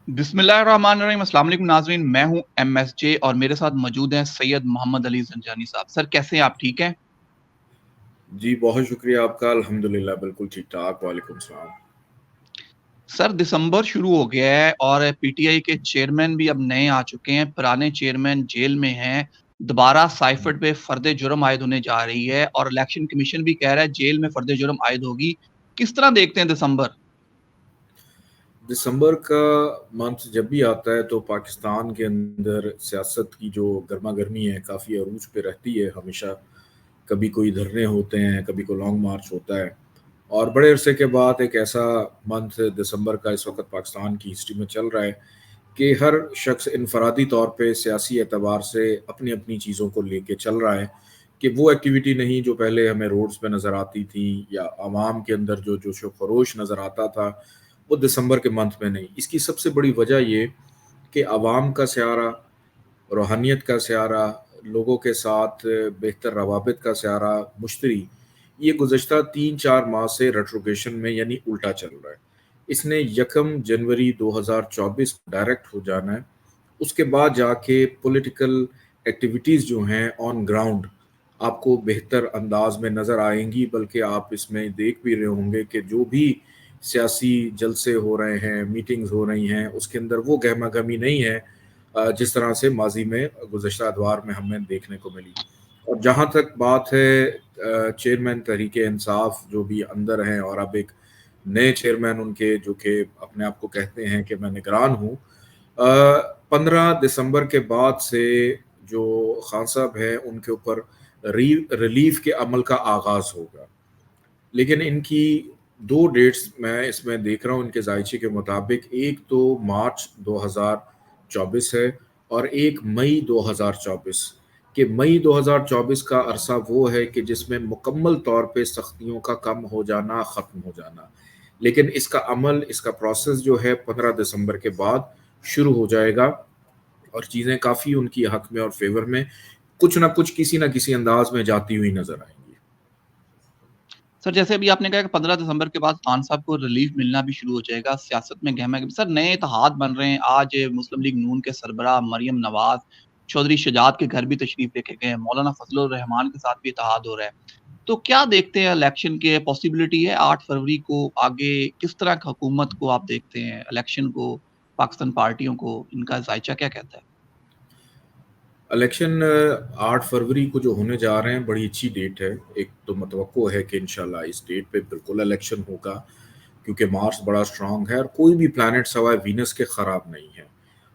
बिस्मिल्लाहिर्रहमानिर्रहीम। अस्सलाम वालेकुम नाज़रीन, मैं हूं एमएसजे और मेरे साथ मौजूद हैं सैयद मोहम्मद अली ज़ंजानी साहब। सर कैसे हैं आप, ठीक हैं? जी, बहुत शुक्रिया आपका। अल्हम्दुलिल्लाह बिल्कुल ठीक-ठाक। वालेकुम सलाम। सर दिसंबर शुरू हो गया है और पीटीआई के चेयरमैन भी अब नए आ चुके हैं। पुराने चेयरमैन जेल में हैं। दोबारा साइफर्ड पे फर्द जुर्म आयद होने जा रही है और इलेक्शन कमीशन भी कह रहा है जेल में फर्द जुर्म आयद होगी। किस तरह देखते हैं दिसंबर? दिसंबर का मंथ जब भी आता है तो पाकिस्तान के अंदर सियासत की जो गरमा-गर्मी है काफ़ी अरूज पे रहती है हमेशा। कभी कोई धरने होते हैं, कभी कोई लॉन्ग मार्च होता है और बड़े अरसे के बाद एक ऐसा मंथ दिसंबर का इस वक़्त पाकिस्तान की हिस्ट्री में चल रहा है कि हर शख्स इनफरादी तौर पे सियासी एतबार से अपनी-अपनी चीज़ों को लेके चल रहा है कि वो एक्टिविटी नहीं जो पहले हमें रोड्स पे नज़र आती थी या आवाम के अंदर जो जोश व खरोश नज़र आता था, वो दिसंबर के मंथ में नहीं। इसकी सबसे बड़ी वजह ये कि आवाम का सहारा, रूहानियत का सहारा, लोगों के साथ बेहतर रवाबित का सहारा, मुश्तरी, ये गुज़श्ता 3-4 माह से रेट्रोगेशन में यानी उल्टा चल रहा है। इसने यकम जनवरी 2024 डायरेक्ट हो जाना है। उसके बाद जाके पॉलिटिकल एक्टिविटीज़ जो हैं ऑन ग्राउंड आपको बेहतर अंदाज में नज़र आएँगी, बल्कि आप इसमें देख भी रहे होंगे कि जो भी सियासी जलसे हो रहे हैं, मीटिंग्स हो रही हैं, उसके अंदर वो गहमा-गहमी नहीं है जिस तरह से माज़ी में गुज़श्ता अदवार में हमें देखने को मिली। और जहाँ तक बात है चेयरमैन तहरीक-ए-इंसाफ जो भी अंदर हैं और अब एक नए चेयरमैन उनके जो कि अपने आप को कहते हैं कि मैं निगरान हूँ। 15 दिसंबर के बाद से जो खान साहब हैं उनके ऊपर रिलीफ के अमल का आगाज़ होगा। लेकिन इनकी 2 डेट्स मैं इसमें देख रहा हूँ इनके ज़ायचे के मुताबिक, एक तो मार्च 2024 है और एक मई 2024। कि मई 2024 का अरसा वो है कि जिसमें मुकम्मल तौर पे सख्तियों का कम हो जाना, ख़त्म हो जाना। लेकिन इसका अमल, इसका प्रोसेस जो है 15 दिसंबर के बाद शुरू हो जाएगा और चीज़ें काफ़ी उनकी हक में और फ़ेवर में कुछ ना कुछ, किसी न किसी अंदाज़ में जाती हुई नज़र आएँगी। सर जैसे अभी आपने कहा कि 15 दिसंबर के बाद खान साहब को रिलीफ मिलना भी शुरू हो जाएगा, सियासत में गहमा गहमी सर नए इत्तेहाद बन रहे हैं। आज मुस्लिम लीग नून के सरबराह मरियम नवाज़, चौधरी शजात के घर भी तशरीफ लेके गए हैं, मौलाना फजलुर रहमान के साथ भी इत्तेहाद हो रहा है। तो क्या देखते हैं इलेक्शन के पॉसिबिलिटी है 8 फरवरी को आगे किस तरह की हुकूमत को आप देखते हैं? इलेक्शन को, पाकिस्तान पार्टियों को, इनका ज़ायचा क्या कहता है? इलेक्शन 8 फरवरी को जो होने जा रहे हैं बड़ी अच्छी डेट है। एक तो मतवक्को है कि इंशाल्लाह इस डेट पे बिल्कुल इलेक्शन होगा क्योंकि मार्स बड़ा स्ट्रॉन्ग है और कोई भी प्लैनेट सवाए वीनस के ख़राब नहीं है।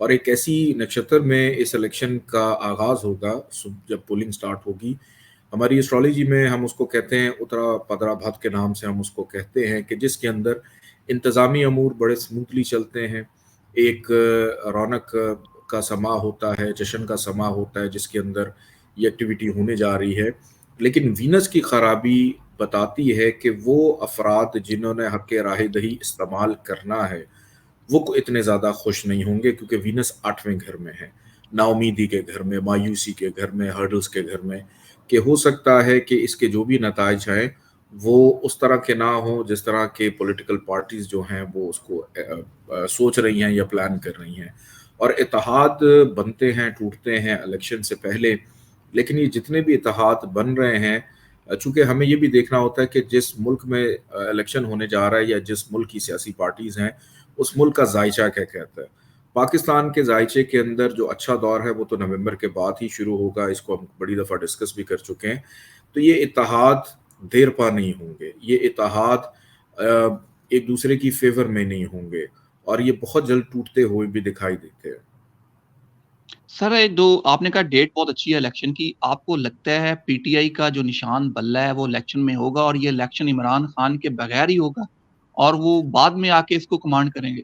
और एक ऐसी नक्षत्र में इस इलेक्शन का आगाज़ होगा जब पोलिंग स्टार्ट होगी। हमारी एस्ट्रोलॉजी में हम उसको कहते हैं उत्तरा पदरा भद के नाम से हम उसको कहते हैं कि जिसके अंदर इंतज़ामी अमूर बड़े स्मूथली चलते हैं। एक रौनक का समा होता है, जश्न का समा होता है जिसके अंदर ये एक्टिविटी होने जा रही है। लेकिन वीनस की खराबी बताती है कि वो अफराद जिन्होंने हक़ राह-दही इस्तेमाल करना है, वो इतने ज़्यादा खुश नहीं होंगे क्योंकि वीनस 8वें घर में है। नाउमीदी के घर में, मायूसी के घर में, हर्डल्स के घर में, कि हो सकता है कि इसके जो भी नताइज हैं, वो उस तरह के ना हों जिस तरह के पॉलिटिकल पार्टीज़ जो हैं वो उसको सोच रही हैं या प्लान कर रही हैं। और इत्तेहाद बनते हैं, टूटते हैं इलेक्शन से पहले, लेकिन ये जितने भी इत्तेहाद बन रहे हैं चूँकि हमें ये भी देखना होता है कि जिस मुल्क में इलेक्शन होने जा रहा है या जिस मुल्क की सियासी पार्टीज़ हैं, उस मुल्क का ज़ायचा क्या कहता है। पाकिस्तान के ज़ायचे के अंदर जो अच्छा दौर है वो तो नवंबर के बाद ही शुरू होगा, इसको हम बड़ी दफ़ा डिस्कस भी कर चुके हैं। तो ये इत्तेहाद देर पा नहीं होंगे, ये इत्तेहाद एक दूसरे की फ़ेवर में नहीं होंगे और ये बहुत जल्द टूटते हुए भी दिखाई देते हैं। सर ये जो आपने कहा डेट बहुत अच्छी है इलेक्शन की, आपको लगता है पीटीआई का जो निशान बल्ला है वो इलेक्शन में होगा और ये इलेक्शन इमरान खान के बगैर ही होगा और वो बाद में आके इसको कमांड करेंगे?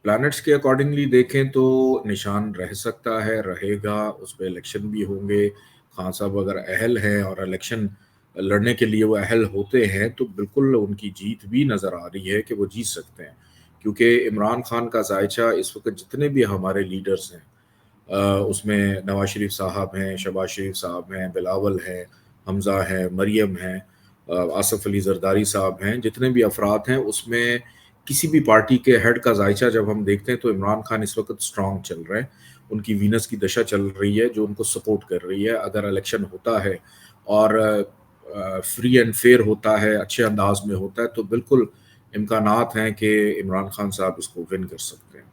प्लैनेट्स के अकॉर्डिंगली देखें तो निशान रह सकता है, रहेगा, उस पे इलेक्शन भी होंगे। खान साहब अगर अहल हैं और इलेक्शन लड़ने के लिए वो अहल होते हैं, तो बिल्कुल उनकी जीत भी नज़र आ रही है कि वो जीत सकते हैं। क्योंकि इमरान खान का ज़ायचा इस वक़्त जितने भी हमारे लीडर्स हैं उसमें नवाज़ शरीफ साहब हैं, शहबाज शरीफ साहब हैं, बिलावल हैं, हमज़ा हैं, मरियम हैं, आसिफ अली ज़रदारी साहब हैं, जितने भी अफराद हैं उसमें किसी भी पार्टी के हेड का जायचा जब हम देखते हैं तो इमरान खान इस वक्त स्ट्रांग चल रहे हैं, उनकी वीनस की दशा चल रही है जो उनको सपोर्ट कर रही है। अगर इलेक्शन होता है और फ्री एंड फेयर होता है, अच्छे अंदाज में होता है, तो बिल्कुल इम्कानात हैं कि इमरान खान साहब इसको विन कर सकते हैं।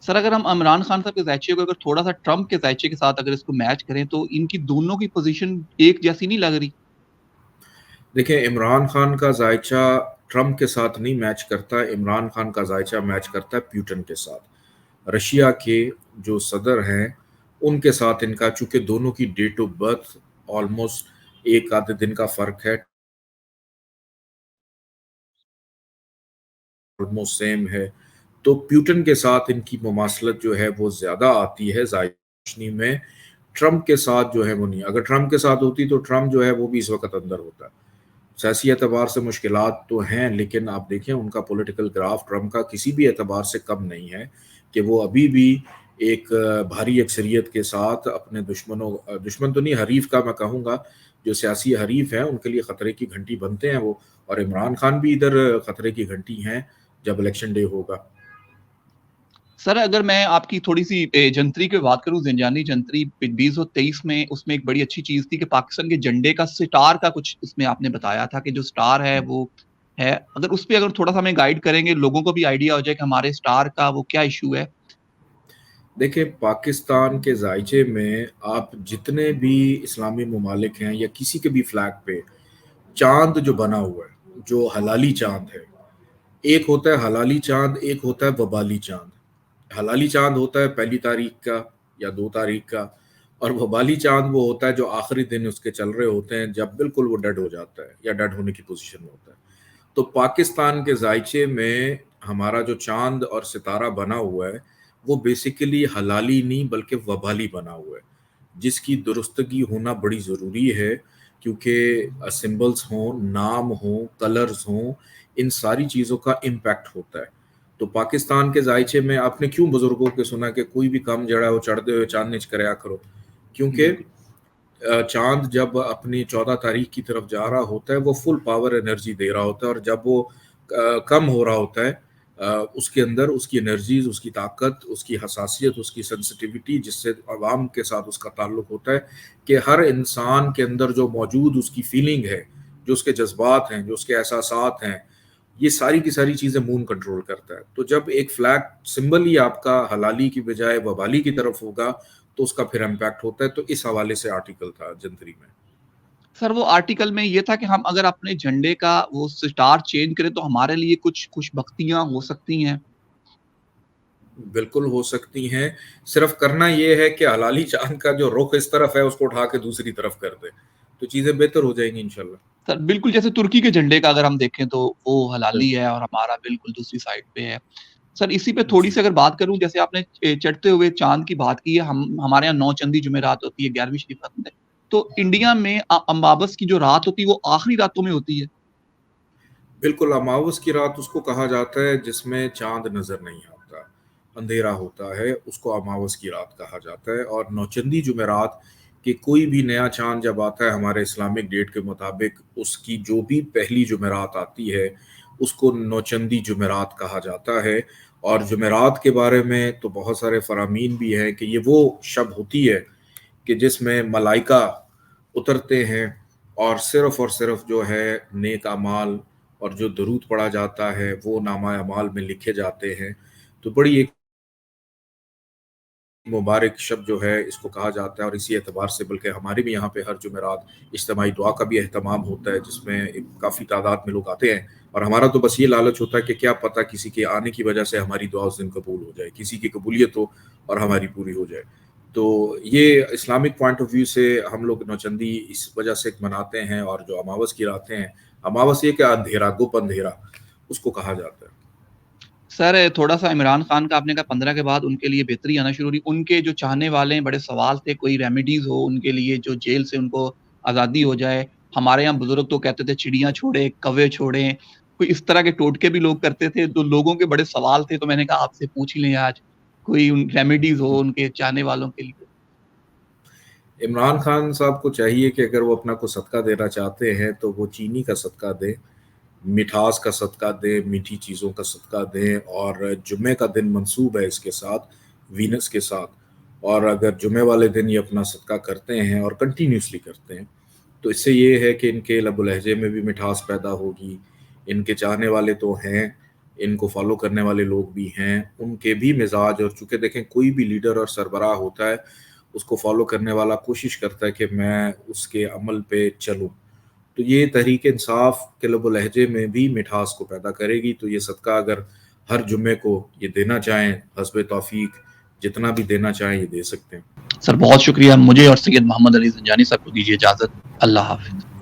सर अगर हम इमरान खान साहब के ज़ायचे को अगर थोड़ा-सा ट्रम्प के ज़ायचे के साथ अगर इसको मैच करें, तो इनकी दोनों की पोज़ीशन एक जैसी नहीं लग रही? देखिए, इमरान खान का जायचा ट्रम्प के साथ नहीं मैच करता, इमरान खान का जायचा मैच करता है प्यूटन के साथ। रशिया के जो सदर हैं, उनके साथ इनका, चूँकि दोनों की डेट ऑफ बर्थ ऑलमोस्ट एक आधे दिन का फ़र्क है, ऑलमोस्ट सेम है, तो प्यूटन के साथ इनकी मुमासलत जो है वो ज़्यादा आती है रोशनी में। ट्रम्प के साथ जो है वो नहीं। अगर ट्रम्प के साथ होती तो ट्रम्प जो है वो भी इस वक्त अंदर होता। सियासी एतबार से मुश्किलात तो हैं, लेकिन आप देखें उनका पॉलिटिकल ग्राफ ट्रम्प का किसी भी एतबार से कम नहीं है, कि वो अभी भी एक भारी अक्सरियत के साथ अपने दुश्मन तो नहीं, हरीफ का मैं कहूँगा, जो सियासी हरीफ हैं उनके लिए ख़तरे की घंटी बनते हैं वो। और इमरान खान भी इधर ख़तरे की घंटी हैं जब इलेक्शन डे होगा। सर अगर मैं आपकी थोड़ी-सी जंतरी की बात करूँ, ज़िंजानी जंतरी 2023 में उसमें एक बड़ी अच्छी चीज़ थी कि पाकिस्तान के झंडे का सितार का कुछ उसमें आपने बताया था कि जो स्टार है वो है। अगर उस पे अगर थोड़ा-सा हमें गाइड करेंगे, लोगों को भी आइडिया हो जाए कि हमारे स्टार का वो क्या इश्यू है? देखिए, पाकिस्तान के जायचे में आप जितने भी इस्लामी ममालिक हैं या किसी के भी फ्लैग पे चाँद जो बना हुआ है, जो हलाली चाँद है, एक होता है हलाली चाँद, एक होता है वबाली चाँद। हलाली चाँद होता है पहली तारीख का या 2 तारीख का, और वबाली चाँद वो होता है जो आखिरी दिन उसके चल रहे होते हैं, जब बिल्कुल वो डेड हो जाता है या डेड होने की पोज़ीशन में होता है। तो पाकिस्तान के जायचे में हमारा जो चाँद और सितारा बना हुआ है, वो बेसिकली हलाली नहीं बल्कि वबाली बना हुआ है, जिसकी दुरुस्तगी होना बड़ी ज़रूरी है, क्योंकि सिंबल्स हों, नाम हों, कलर्स हों, इन सारी चीज़ों का इम्पैक्ट होता है। तो पाकिस्तान के जायचे में आपने क्यों बुज़ुर्गों के सुना कि कोई भी काम जड़ा हो चढ़दे हुए चाँदनी च करया करो, क्योंकि बिल्कुल। चाँद जब अपनी 14 तारीख की तरफ जा रहा होता है, वो फुल पावर एनर्जी दे रहा होता है, और जब वो कम हो रहा होता है, उसके अंदर उसकी एनर्जीज़, उसकी ताकत, उसकी हसासियत, उसकी सेंसिटिविटी, जिससे अवाम के साथ उसका ताल्लुक होता है, कि हर इंसान के अंदर जो मौजूद उसकी फीलिंग है, जो उसके जज़्बात हैं, जो उसके एहसासात हैं, ये सारी की सारी चीज़ें मून कंट्रोल करता है। तो जब एक फ्लैग सिंबल ही आपका हलाली की बजाय वबाली की तरफ होगा, तो उसका फिर इम्पैक्ट होता है। तो इस हवाले से आर्टिकल था जंतरी में। सर वो आर्टिकल में ये था कि हम अगर अपने झंडे का वो सितार चेंज करें तो हमारे लिए कुछ खुशबख्तियाँ हो सकती हैं। बिल्कुल हो सकती हैं, सिर्फ करना ये है कि हलाली चाँद का जो रुख इस तरफ है उसको उठा के दूसरी तरफ कर दें, तो चीज़ें बेहतर हो जाएँगी इंशाल्लाह। सर बिल्कुल जैसे तुर्की के झंडे का अगर हम देखें तो वो हलाली बिल्कुल। है और हमारा बिल्कुल दूसरी साइड पे है। सर इसी पे जी। थोड़ी-सी अगर बात करूँ, जैसे आपने चढ़ते हुए चाँद की बात की है, हम हमारे यहाँ 9 चंदी जुमेरात होती है, 11वीं शरीफ होती है। तो इंडिया में अमावस की जो रात होती है वो आखिरी रातों में होती है। बिल्कुल, अमावस की रात उसको कहा जाता है जिसमें चाँद नज़र नहीं आता, अंधेरा होता है, उसको अमावस की रात कहा जाता है। और नौचंदी जुमेरात कि कोई भी नया चाँद जब आता है हमारे इस्लामिक डेट के मुताबिक, उसकी जो भी पहली जुमेरात आती है, उसको नौचंदी जुमेरात कहा जाता है। और जुमेरात के बारे में तो बहुत सारे फ़रामीन भी हैं कि ये वो शब होती है कि जिसमें मलाइका उतरते हैं, और सिर्फ़ जो है नेक अमाल और जो दरूद पढ़ा जाता है वो नामा अमाल में लिखे जाते हैं। तो बड़ी एक मुबारक शब जो है इसको कहा जाता है, और इसी एतबार से बल्कि हमारे भी यहाँ पे हर जुमेरात इज्तिमाई दुआ का भी एहतमाम होता है, जिसमें एक काफ़ी तादाद में लोग आते हैं। और हमारा तो बस ये लालच होता है कि क्या पता किसी के आने की वजह से हमारी दुआ उस दिन कबूल हो जाए, किसी की कबूलियत हो और हमारी पूरी हो जाए। तो ये इस्लामिक पॉइंट ऑफ व्यू से हम लोग नौचंदी इस वजह से मनाते हैं। और जो अमावस की रातें हैं, अमावस ये क्या, अंधेरा, गुप अंधेरा उसको कहा जाता है। सर थोड़ा-सा इमरान खान का आपने कहा 15 के बाद उनके लिए बेहतरी आना शुरू हुई। उनके जो चाहने वाले हैं बड़े सवाल थे, कोई रेमेडीज़ हो उनके लिए जो जेल से उनको आज़ादी हो जाए। हमारे यहाँ बुज़ुर्ग तो कहते थे चिड़िया छोड़े, कौवे छोड़ें, कोई इस तरह के टोटके भी लोग करते थे, तो लोगों के बड़े सवाल थे, तो मैंने कहा आपसे पूछ ही लें आज, कोई उन रेमेडीज़ हो उनके चाहने वालों के लिए। इमरान खान साहब को चाहिए कि अगर वो अपना को सदका देना चाहते हैं तो वो चीनी का सदका दें, मिठास का सदका दें, मीठी चीज़ों का सदका दें, और जुम्मे का दिन मंसूब है इसके साथ, वीनस के साथ, और अगर जुम्मे वाले दिन ये अपना सदका करते हैं और कंटिन्यूसली करते हैं, तो इससे ये है कि इनके लबो लहजे में भी मिठास पैदा होगी, इनके चाहने वाले तो हैं, इनको फॉलो करने वाले लोग भी हैं, उनके भी मिजाज, और चूँकि देखें कोई भी लीडर और सरबराह होता है, उसको फॉलो करने वाला कोशिश करता है कि मैं उसके अमल पे चलूँ। तो ये तहरीक इंसाफ के लबो लहजे में भी मिठास को पैदा करेगी। तो ये सदका अगर हर जुम्मे को ये देना चाहें, हस्ब तौफीक जितना भी देना चाहें ये दे सकते हैं। सर बहुत शुक्रिया, मुझे और सैयद मोहम्मद अली ज़ंजानी साहब को दीजिए इजाज़त। अल्लाह हाफ़िज़।